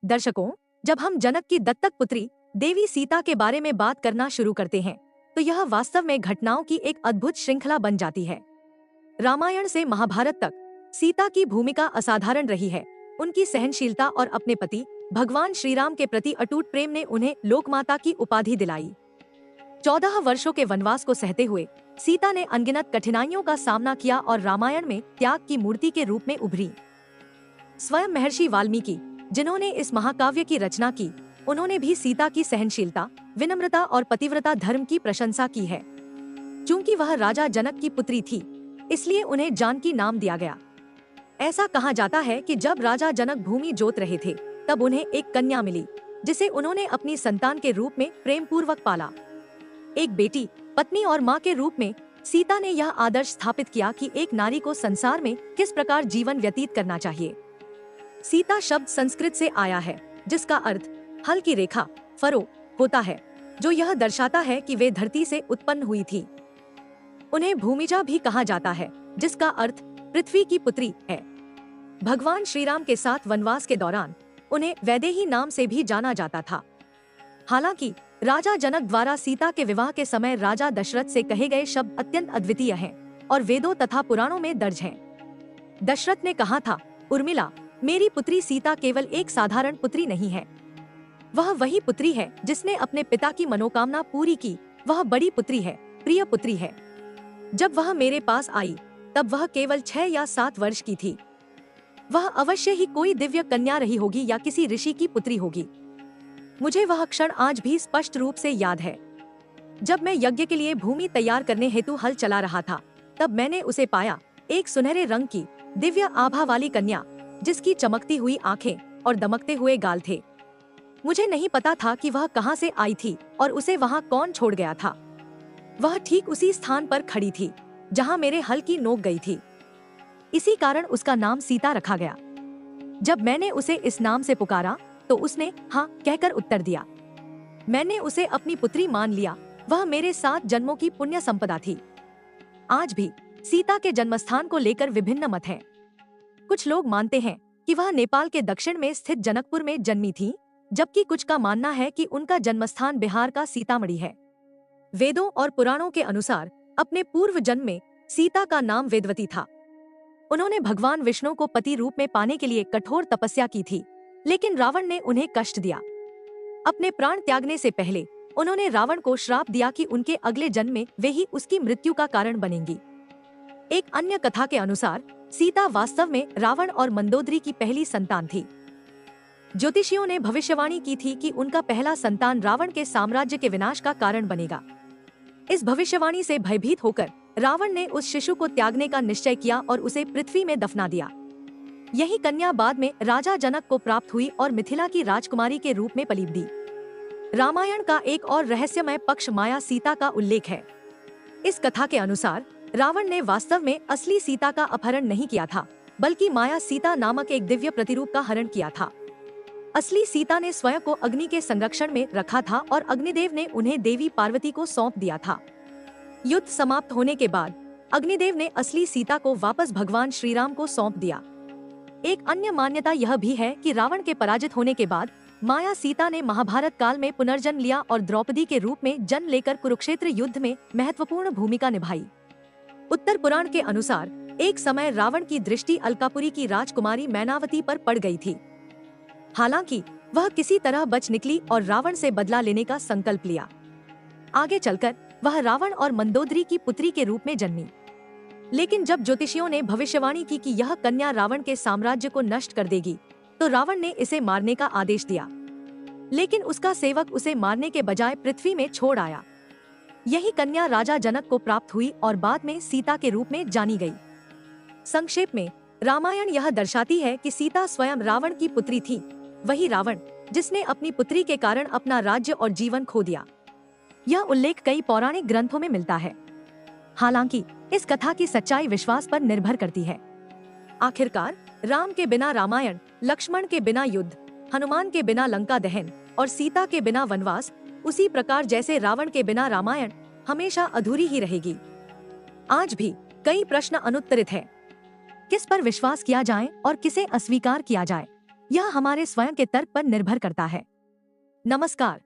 दर्शकों, जब हम जनक की दत्तक पुत्री देवी सीता के बारे में बात करना शुरू करते हैं, तो यह वास्तव में घटनाओं की एक अद्भुत श्रृंखला बन जाती है। रामायण से महाभारत तक सीता की भूमिका असाधारण रही है। उनकी सहनशीलता और अपने पति भगवान श्रीराम के प्रति अटूट प्रेम ने उन्हें लोकमाता की उपाधि दिलाई। 14 वर्षों के वनवास को सहते हुए सीता ने अनगिनत कठिनाइयों का सामना किया और रामायण में त्याग की मूर्ति के रूप में उभरी। स्वयं महर्षि वाल्मीकि, जिन्होंने इस महाकाव्य की रचना की, उन्होंने भी सीता की सहनशीलता, विनम्रता और पतिव्रता धर्म की प्रशंसा की है। चूंकि वह राजा जनक की पुत्री थी, इसलिए उन्हें जानकी नाम दिया गया। ऐसा कहा जाता है कि जब राजा जनक भूमि जोत रहे थे, तब उन्हें एक कन्या मिली, जिसे उन्होंने अपनी संतान के रूप में प्रेम पूर्वक पाला। एक बेटी, पत्नी और माँ के रूप में सीता ने यह आदर्श स्थापित किया कि एक नारी को संसार में किस प्रकार जीवन व्यतीत करना चाहिए। सीता शब्द संस्कृत से आया है, जिसका अर्थ हल की रेखा, फरो होता है, जो यह दर्शाता है कि वे धरती से उत्पन्न हुई थी। उन्हें भूमिजा भी कहा जाता है, जिसका अर्थ पृथ्वी की पुत्री है। भगवान श्रीराम के साथ वनवास के दौरान उन्हें वैदेही नाम से भी जाना जाता था। हालांकि राजा जनक द्वारा सीता के विवाह के समय राजा दशरथ से कहे गए शब्द अत्यंत अद्वितीय हैं और वेदों तथा पुराणों में दर्ज हैं। दशरथ ने कहा था, उर्मिला, मेरी पुत्री सीता केवल एक साधारण पुत्री नहीं है। वह वही पुत्री है जिसने अपने पिता की मनोकामना पूरी की। वह बड़ी पुत्री है, प्रिय पुत्री है। जब वह मेरे पास आई, तब वह केवल 6 या 7 वर्ष की थी। वह अवश्य ही कोई दिव्य कन्या रही होगी या किसी ऋषि की पुत्री होगी। मुझे वह क्षण आज भी स्पष्ट रूप से याद है। जब मैं यज्ञ के लिए भूमि तैयार करने हेतु हल चला रहा था, तब मैंने उसे पाया, एक सुनहरे रंग की दिव्य आभा वाली कन्या, जिसकी चमकती हुई आंखें और दमकते हुए गाल थे। मुझे नहीं पता था कि वह कहां से आई थी और उसे वहां कौन छोड़ गया था। वह ठीक उसी स्थान पर खड़ी थी जहां मेरे हल की नोक गई थी। इसी कारण उसका नाम सीता रखा गया। जब मैंने उसे इस नाम से पुकारा, तो उसने हाँ कहकर उत्तर दिया। मैंने उसे अपनी पुत्री मान लिया। वह मेरे 7 जन्मों की पुण्य संपदा थी। आज भी सीता के जन्मस्थान को लेकर विभिन्न मत हैं। कुछ लोग मानते हैं कि वह नेपाल के दक्षिण में स्थित जनकपुर में जन्मी थी, जबकि कुछ का मानना है कि उनका जन्मस्थान बिहार का सीतामढ़ी है। वेदों और पुराणों के अनुसार अपने पूर्व जन्म में सीता का नाम वेदवती था। उन्होंने भगवान विष्णु को पति रूप में पाने के लिए कठोर तपस्या की थी, लेकिन रावण ने उन्हें कष्ट दिया। अपने प्राण त्यागने से पहले उन्होंने रावण को श्राप दिया कि उनके अगले जन्म में वे ही उसकी मृत्यु का कारण बनेंगी। एक अन्य कथा के अनुसार सीता वास्तव में रावण और मंदोदरी की पहली संतान थी। ज्योतिषियों ने भविष्यवाणी की थी कि उनका पहला संतान रावण के साम्राज्य के विनाश का कारण बनेगा। इस भविष्यवाणी से भयभीत होकर रावण ने उस शिशु को त्यागने का निश्चय किया और उसे पृथ्वी में दफना दिया। यही कन्या बाद में राजा जनक को प्राप्त हुई और मिथिला की राजकुमारी के रूप में पली दी। रामायण का एक और रहस्यमय पक्ष माया सीता का उल्लेख है। इस कथा के अनुसार रावण ने वास्तव में असली सीता का अपहरण नहीं किया था, बल्कि माया सीता नामक एक दिव्य प्रतिरूप का हरण किया था। असली सीता ने स्वयं को अग्नि के संरक्षण में रखा था और अग्निदेव ने उन्हें देवी पार्वती को सौंप दिया था। युद्ध समाप्त होने के बाद अग्निदेव ने असली सीता को वापस भगवान श्रीराम को सौंप दिया। एक अन्य मान्यता यह भी है कि रावण के पराजित होने के बाद माया सीता ने महाभारत काल में पुनर्जन्म लिया और द्रौपदी के रूप में जन्म लेकर कुरुक्षेत्र युद्ध में महत्वपूर्ण भूमिका निभाई। उत्तर पुराण के अनुसार एक समय रावण की दृष्टि अलकापुरी की राजकुमारी मैनावती पर पड़ गई थी। हालांकि वह किसी तरह बच निकली और रावण से बदला लेने का संकल्प लिया। आगे चलकर वह रावण और मंदोदरी की पुत्री के रूप में जन्मी। लेकिन जब ज्योतिषियों ने भविष्यवाणी की कि यह कन्या रावण के साम्राज्य को नष्ट कर देगी, तो रावण ने इसे मारने का आदेश दिया। लेकिन उसका सेवक उसे मारने के बजाय पृथ्वी में छोड़ आया। यही कन्या राजा जनक को प्राप्त हुई और बाद में सीता के रूप में जानी गई। संक्षेप में रामायण यह दर्शाती है कि सीता स्वयं रावण की पुत्री थी, वही रावण जिसने अपनी पुत्री के कारण अपना राज्य और जीवन खो दिया। यह उल्लेख कई पौराणिक ग्रंथों में मिलता है। हालांकि इस कथा की सच्चाई विश्वास पर निर्भर करती है। आखिरकार राम के बिना रामायण, लक्ष्मण के बिना युद्ध, हनुमान के बिना लंका दहन और सीता के बिना वनवास, उसी प्रकार जैसे रावण के बिना रामायण हमेशा अधूरी ही रहेगी। आज भी कई प्रश्न अनुत्तरित हैं। किस पर विश्वास किया जाए और किसे अस्वीकार किया जाए? यह हमारे स्वयं के तर्क पर निर्भर करता है। नमस्कार।